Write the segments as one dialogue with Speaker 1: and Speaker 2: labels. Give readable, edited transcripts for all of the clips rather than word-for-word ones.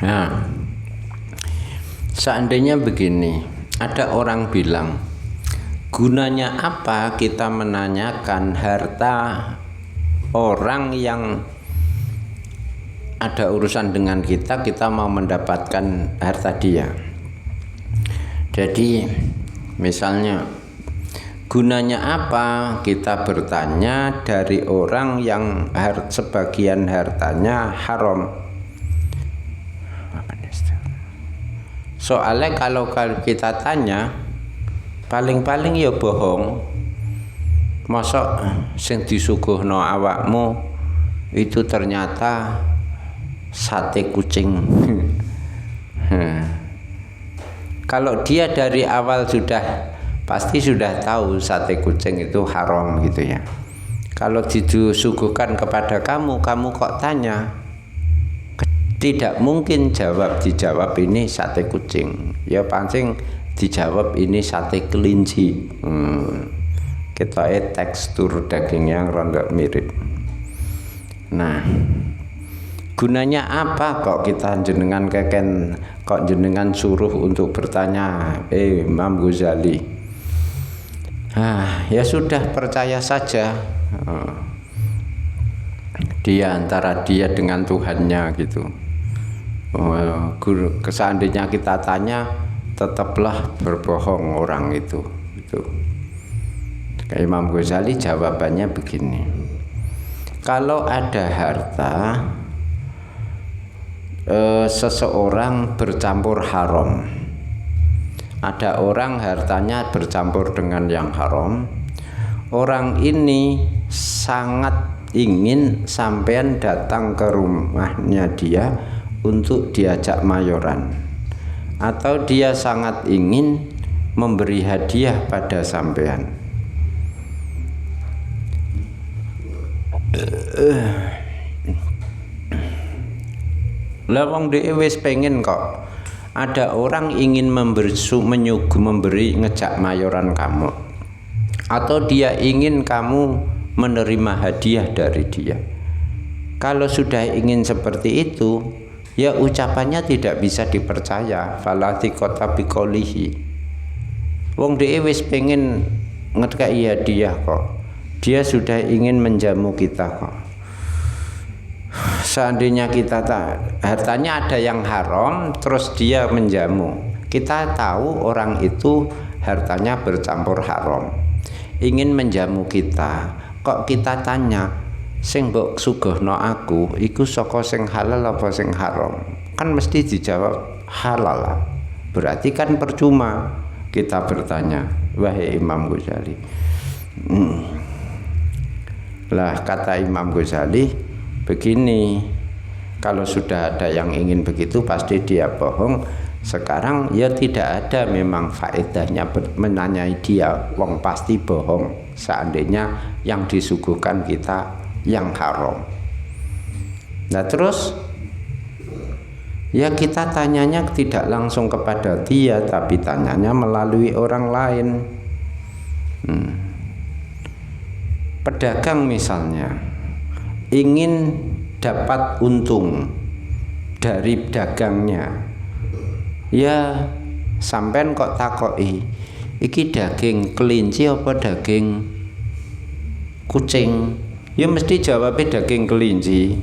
Speaker 1: Nah, seandainya begini, ada orang bilang, gunanya apa kita menanyakan harta orang yang ada urusan dengan kita, kita mau mendapatkan harta dia. Jadi misalnya, gunanya apa kita bertanya dari orang yang sebagian hartanya haram? Soalnya kalau kita tanya, paling-paling ya bohong. Mosok sing disuguhno awakmu itu ternyata sate kucing. Kalau dia dari awal pasti sudah tahu sate kucing itu haram gitu ya. Kalau disuguhkan kepada kamu kok tanya, tidak mungkin dijawab ini sate kucing. Ya pancing dijawab ini sate kelinci. Kita tekstur dagingnya rontok mirip. Nah, gunanya apa kok kita jenengan kok jenengan suruh untuk bertanya Imam Ghazali? Ya sudah, percaya saja. Dia antara dia dengan Tuhannya gitu. Seandainya kita tanya, tetaplah berbohong orang itu. Imam Ghazali jawabannya begini, kalau ada harta seseorang bercampur haram, ada orang hartanya bercampur dengan yang haram, orang ini sangat ingin sampean datang ke rumahnya dia untuk diajak mayoran, atau dia sangat ingin memberi hadiah pada sampean. Lah wong dhewe wis pengen kok. Ada orang ingin memberi ngejak mayoran kamu, atau dia ingin kamu menerima hadiah dari dia. Kalau sudah ingin seperti itu, ya ucapannya tidak bisa dipercaya. Falati kota bikolihi. Wong dhewe wis pengen ngekei hadiah kok. Dia sudah ingin menjamu kita kok. Seandainya kita hartanya ada yang haram, terus dia menjamu, kita tahu orang itu hartanya bercampur haram, ingin menjamu kita, kok kita tanya, sing mbok suguhno aku iku saka sing halal apa sing haram? Kan mesti dijawab halal. Berarti kan percuma kita bertanya. Wahai Imam Ghazali. Lah kata Imam Ghazali begini, kalau sudah ada yang ingin begitu pasti dia bohong. Sekarang ya tidak ada memang faedahnya menanyai dia, wong pasti bohong seandainya yang disuguhkan kita yang haram. Nah terus ya kita tanyanya tidak langsung kepada dia, tapi tanyanya melalui orang lain. Pedagang misalnya ingin dapat untung dari dagangnya, ya sampean kok takoki, iki daging kelinci apa daging kucing? Ya mesti jawabnya daging kelinci.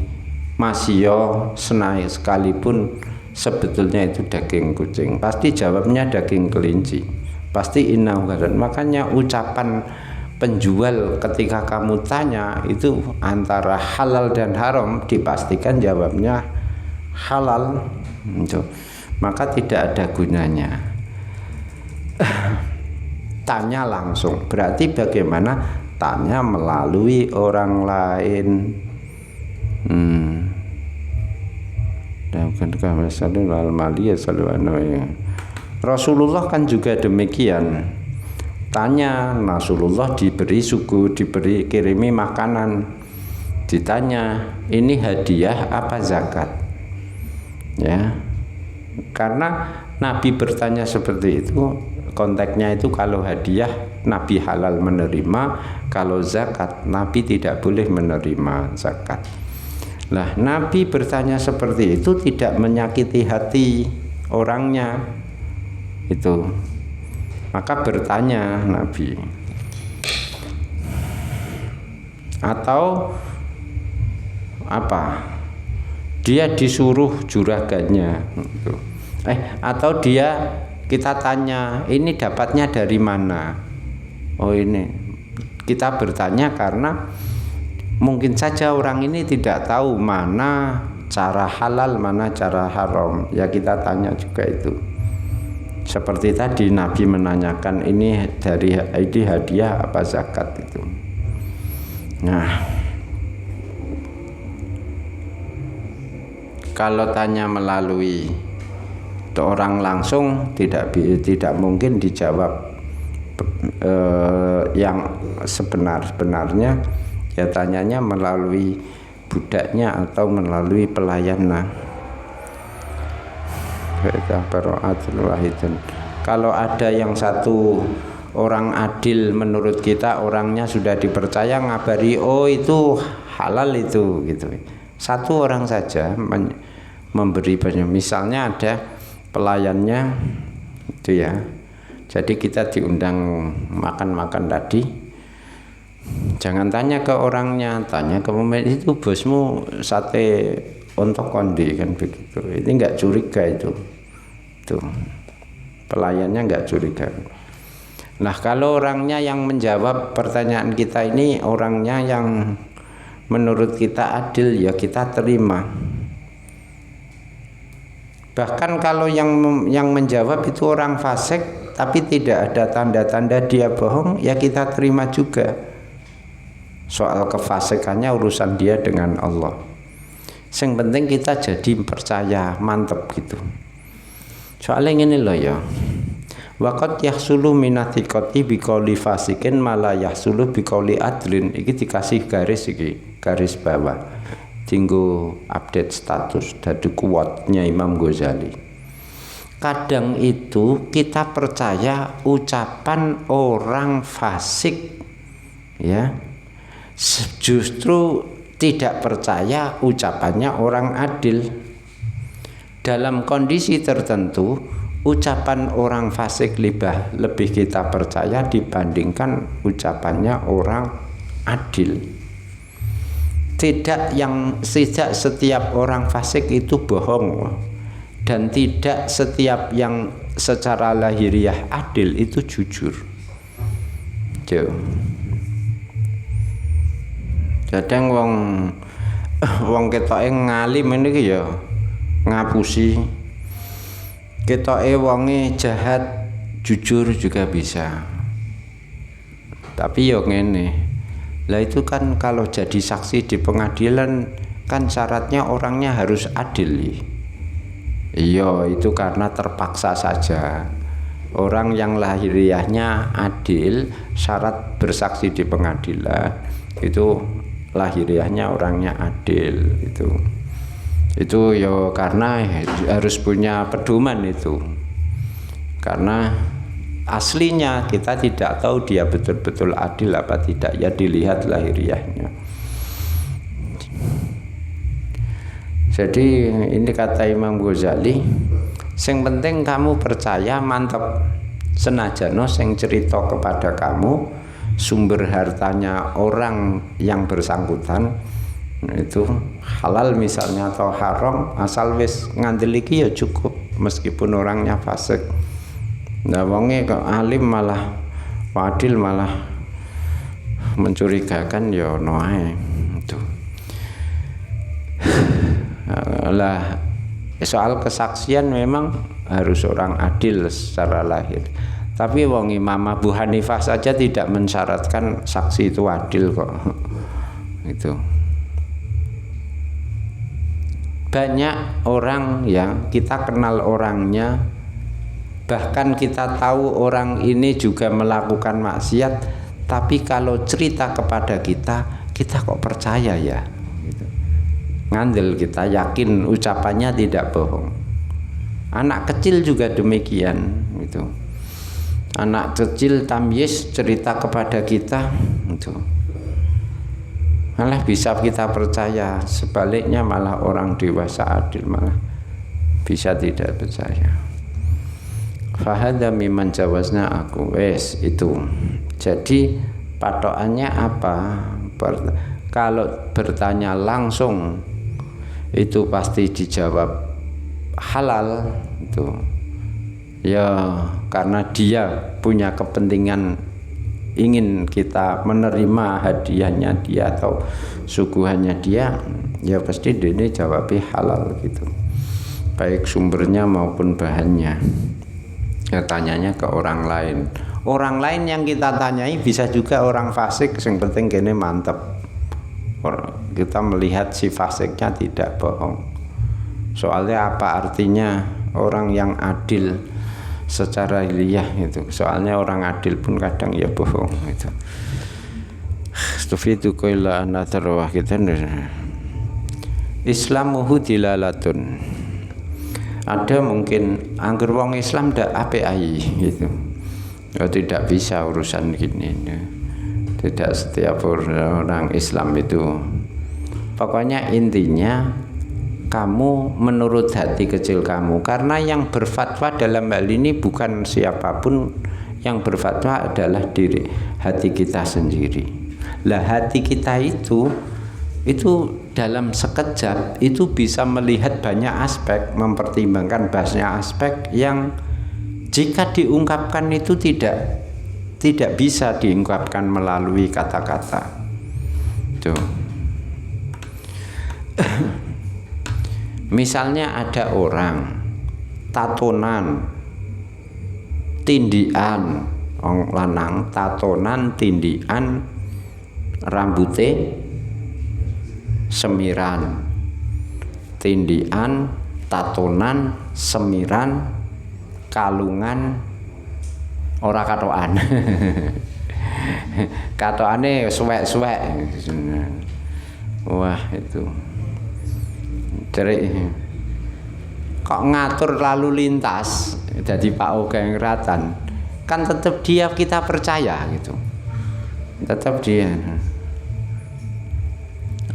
Speaker 1: Masih yo senai sekalipun sebetulnya itu daging kucing, pasti jawabnya daging kelinci, pasti inaugaran. Makanya ucapan penjual ketika kamu tanya itu antara halal dan haram, dipastikan jawabnya halal. Maka tidak ada gunanya tanya langsung. Berarti bagaimana tanya melalui orang lain. Rasulullah kan juga demikian. Tanya, Rasulullah diberi sugu, diberi kirimi makanan, ditanya ini hadiah apa zakat, ya karena Nabi bertanya seperti itu, konteksnya itu kalau hadiah Nabi halal menerima, kalau zakat Nabi tidak boleh menerima zakat. Lah Nabi bertanya seperti itu tidak menyakiti hati orangnya itu, maka bertanya Nabi. Atau apa, dia disuruh juragannya gitu. Atau kita tanya, ini dapatnya dari mana? Oh ini, kita bertanya karena mungkin saja orang ini tidak tahu mana cara halal, mana cara haram. Ya kita tanya juga itu. Seperti tadi Nabi menanyakan, ini dari hadiah apa zakat itu. Nah, kalau tanya melalui orang langsung tidak mungkin dijawab yang sebenarnya. Ya tanyanya melalui budaknya atau melalui pelayannya. Kalau ada yang satu orang adil menurut kita, orangnya sudah dipercaya, ngabari, oh itu halal itu gitu. Satu orang saja memberi banyak. Misalnya ada pelayannya itu ya, jadi kita diundang makan-makan tadi, jangan tanya ke orangnya, tanya ke pemilik, itu bosmu sate ontok kondi kan begitu. Ini nggak curiga itu pelayannya nggak curiga. Nah kalau orangnya yang menjawab pertanyaan kita ini orangnya yang menurut kita adil, ya kita terima. Bahkan kalau yang menjawab itu orang fasik tapi tidak ada tanda-tanda dia bohong, ya kita terima juga. Soal kefasikannya urusan dia dengan Allah. Yang penting kita jadi percaya, mantep gitu. Soalnya ini loh ya, waqad yahsulu minathiqati biqauli fasikin mala yahsulu biqauli adlin. Iki dikasih garis bawah, tinggu update status dari kuatnya Imam Ghazali. Kadang itu kita percaya ucapan orang fasik, ya, justru tidak percaya ucapannya orang adil. Dalam kondisi tertentu ucapan orang fasik lebih kita percaya dibandingkan ucapannya orang adil. Tidak setiap orang fasik itu bohong, dan tidak setiap yang secara lahiriah adil itu jujur. Kadang wong ketoke ngalim ini ya ngapusi, ketoke wonge jahat jujur juga bisa. Tapi yo ngene, lah itu kan kalau jadi saksi di pengadilan kan syaratnya orangnya harus adil. Iya, itu karena terpaksa saja. Orang yang lahiriahnya adil, syarat bersaksi di pengadilan itu lahiriahnya orangnya adil itu ya karena harus punya pedoman itu, karena aslinya kita tidak tahu dia betul-betul adil apa tidak, ya dilihat lahiriahnya. Jadi ini kata Imam Ghazali, sing penting kamu percaya, mantep, senajano sing cerita kepada kamu sumber hartanya orang yang bersangkutan itu halal misalnya atau haram, asal wis ngandel iki ya cukup, meskipun orangnya fasik. Nah wonge kok alim malah adil malah mencurigakan, ya ono ae itu. Lah soal kesaksian memang harus orang adil secara lahir. Tapi wong Imam Abu Hanifah saja tidak mensyaratkan saksi itu adil kok. Itu. Banyak orang yang kita kenal orangnya, bahkan kita tahu orang ini juga melakukan maksiat, tapi kalau cerita kepada kita kok percaya ya. Gitu. Ngandel kita, yakin ucapannya tidak bohong. Anak kecil juga demikian. Gitu. Anak kecil tamyiz cerita kepada kita itu malah bisa kita percaya, sebaliknya malah orang dewasa adil malah bisa tidak percaya. Fahadha mimman jawazna aku wes itu. Jadi patokannya apa? Kalau bertanya langsung itu pasti dijawab halal itu. Ya karena dia punya kepentingan ingin kita menerima hadiahnya dia atau suguhannya dia, ya pasti ini jawabnya halal gitu, baik sumbernya maupun bahannya. Ya tanyanya ke orang lain yang kita tanyai bisa juga orang fasik, yang penting kene mantep, kita melihat si fasiknya tidak bohong. Soalnya apa artinya orang yang adil secara ilmiah itu, soalnya orang adil pun kadang ya bohong itu. Stufitu qaila anatara wahidan Islamuhu dilalatun. Ada mungkin angger wong Islam ndak apik gitu. Ya tidak bisa urusan gini. Tidak setiap orang Islam itu. Pokoknya intinya kamu menurut hati kecil kamu, karena yang berfatwa dalam hal ini bukan siapapun, yang berfatwa adalah diri hati kita sendiri. Lah hati kita itu dalam sekejap itu bisa melihat banyak aspek, mempertimbangkan banyak aspek yang jika diungkapkan itu tidak bisa diungkapkan melalui kata-kata. Tuh. Misalnya ada orang tatonan, tindian, orang lanang tatonan, tindian, rambutnya semiran, tindian, tatonan, semiran, kalungan, ora katoan. Katoane suwek-suwek. Wah itu. Jadi kok ngatur lalu lintas jadi Pak Ogeng Ratan kan tetap dia kita percaya gitu, tetap dia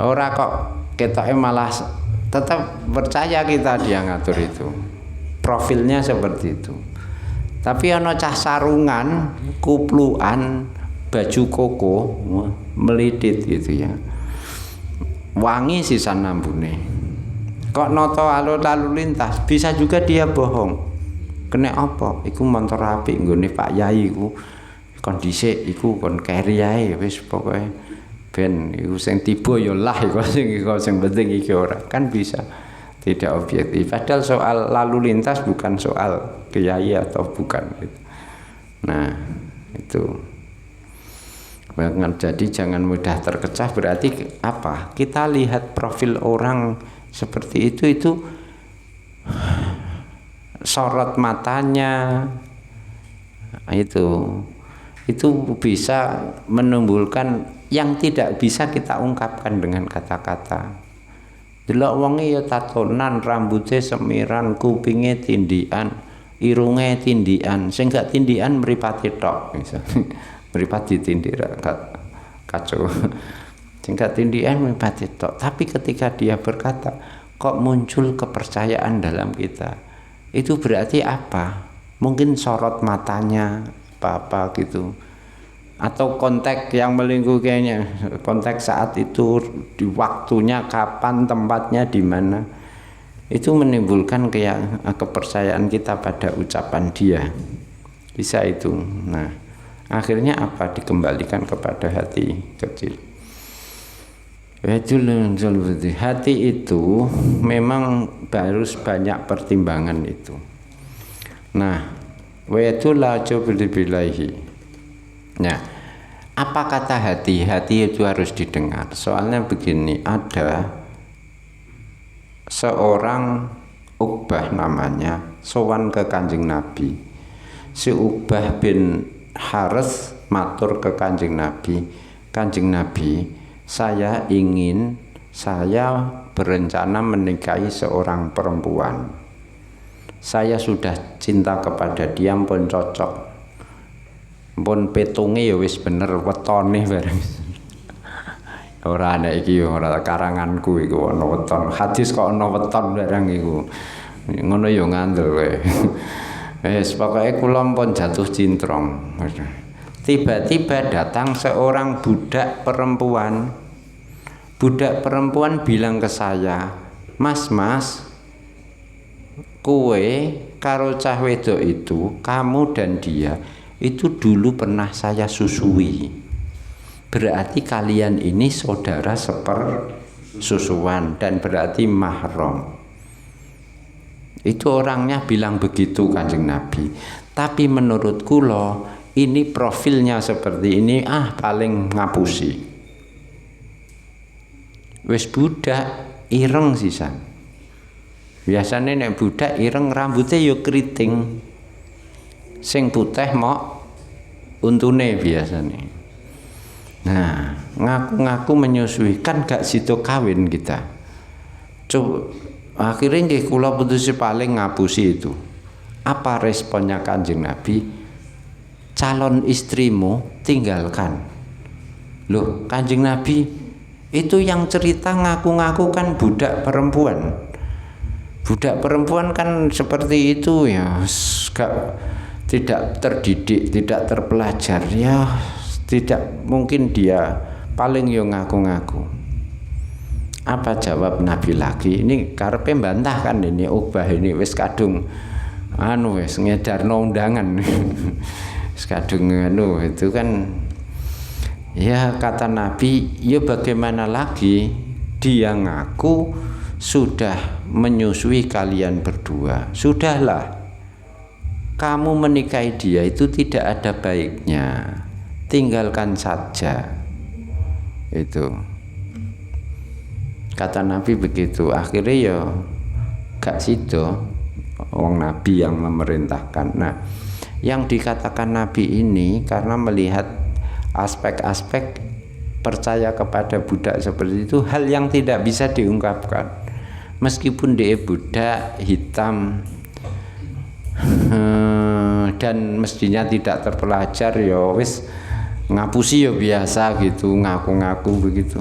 Speaker 1: ora kok ketoknya malah tetap percaya kita dia ngatur itu, profilnya seperti itu. Tapi ono cah sarungan kupluan baju koko melidit gitu ya, wangi sisan nambune. Kok noto lalu lintas bisa juga dia bohong. Kena apa? Iku montor apik nggone Pak Yai iku. Kondisi iku kon keri ae wis pokoke ben iku sing tiba ya lah iku sing penting iki ora. Kan bisa tidak objektif. Padahal soal lalu lintas bukan soal kiai atau bukan gitu. Nah, itu. Jadi jangan mudah terkecah, berarti apa? Kita lihat profil orang seperti itu sorot matanya itu bisa menimbulkan yang tidak bisa kita ungkapkan dengan kata-kata. Delok wonge ya tatonan, rambutnya semiran, kupingnya tindian, irunge tindian, sing gak tindian mripate tok misalnya. Mripate tindir kacau. Singkat tindian mripate tok. Tapi ketika dia berkata, kok muncul kepercayaan dalam kita, itu berarti apa? Mungkin sorot matanya apa gitu, atau konteks yang melingkupinya, konteks saat itu, di waktunya, kapan, tempatnya, di mana, itu menimbulkan kepercayaan kita pada ucapan dia. Bisa itu. Nah, akhirnya apa? Dikembalikan kepada hati kecil. Hati itu memang harus banyak pertimbangan itu. Nah, nah, apa kata hati? Hati itu harus didengar. Soalnya begini, ada seorang Uqbah namanya, sowan ke Kanjeng Nabi. Si Uqbah bin Harits matur ke Kanjeng Nabi, Kanjeng Nabi, saya berencana menikahi seorang perempuan. Saya sudah cinta kepada dia, pun cocok, pun petunge ya wis bener, wetone bareng. Ora ana iki ora karanganku iku ana weton. Hadis kok ana weton barang iku. Ngono ya ngandel kowe. Wis pokoke kula pun jatuh cintrong. Tiba-tiba datang seorang budak perempuan. Budak perempuan bilang ke saya, "Mas, kowe karo cah wedok itu, kamu dan dia itu dulu pernah saya susui. Berarti kalian ini saudara sepersusuan dan berarti mahram." Itu orangnya bilang begitu Kanjeng Nabi. Tapi menurut kula ini profilnya seperti ini paling ngapusi. Wis budak ireng sisan. Biasanya nek budak ireng rambutnya yo keriting. Sing putih mok untune biasanya. Nah, ngaku-ngaku menyusui kan gak sido kawin kita. Coba akhirnya nggih kula putusi paling ngapusi itu. Apa responnya Kanjeng Nabi? Calon istrimu tinggalkan. Loh, Kanjeng Nabi itu yang cerita ngaku-ngaku kan budak perempuan. Budak perempuan kan seperti itu ya, tidak terdidik, tidak terpelajar ya. Tidak mungkin dia paling yo ngaku-ngaku. Apa jawab Nabi lagi? Ini karepe bantah kan ini Uqbah ini wis kadung wis ngedarno undangan. Wis kadung itu kan ya kata Nabi, ya bagaimana lagi dia ngaku sudah menyusui kalian berdua. Sudahlah. Kamu menikahi dia itu tidak ada baiknya. Tinggalkan saja. Itu kata Nabi begitu. Akhirnya ya gak sido wong Nabi yang memerintahkan. Nah, yang dikatakan Nabi ini karena melihat aspek-aspek percaya kepada budak seperti itu, hal yang tidak bisa diungkapkan. Meskipun dia budak hitam dan mestinya tidak terpelajar, ya wis ngapusi ya biasa gitu, ngaku-ngaku begitu.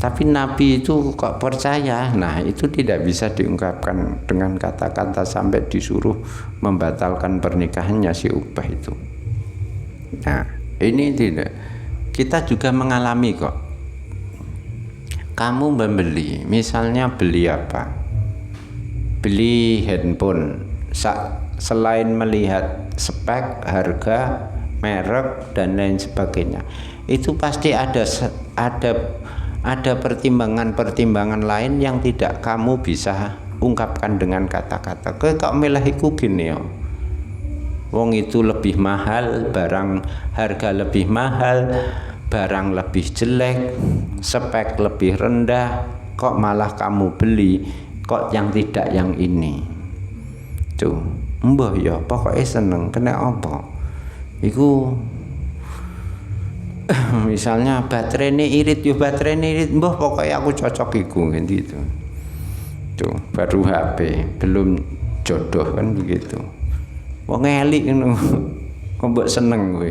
Speaker 1: Tapi Nabi itu kok percaya. Nah, itu tidak bisa diungkapkan dengan kata-kata sampai disuruh membatalkan pernikahannya si Uqbah itu. Nah, ini tidak. Kita juga mengalami kok. Kamu membeli, misalnya beli apa? Beli handphone. Selain melihat spek, harga, merek dan lain sebagainya, itu pasti ada pertimbangan-pertimbangan lain yang tidak kamu bisa ungkapkan dengan kata-kata. Kowe kok milih iku gini ya. Wong itu lebih mahal, barang harga lebih mahal, barang lebih jelek, spek lebih rendah, kok malah kamu beli, kok yang tidak yang ini. Tuh, mbah ya pokoknya seneng, kena apa? Iku misalnya baterai ini irit, yo baterai ini irit, mbah pokoknya aku cocok iku gitu. Tuh, baru HP, belum jodoh kan begitu. Wong elik ngono. Kok mbok seneng kowe.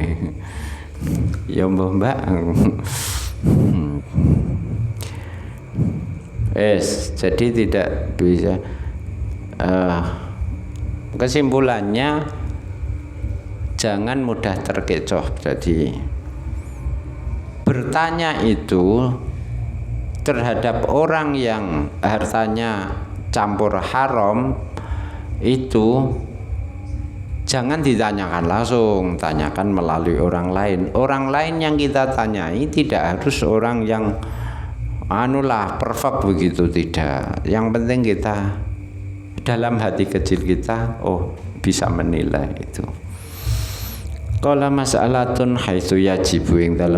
Speaker 1: Ya mbah-mbak. Jadi tidak bisa kesimpulannya jangan mudah terkecoh. Jadi bertanya itu terhadap orang yang hartanya campur haram itu jangan ditanyakan langsung, tanyakan melalui orang lain. Orang lain yang kita tanyai tidak harus orang yang perfect begitu, tidak. Yang penting kita dalam hati kecil kita bisa menilai itu. Qala mas'alatun haitsu yajibu ing dalam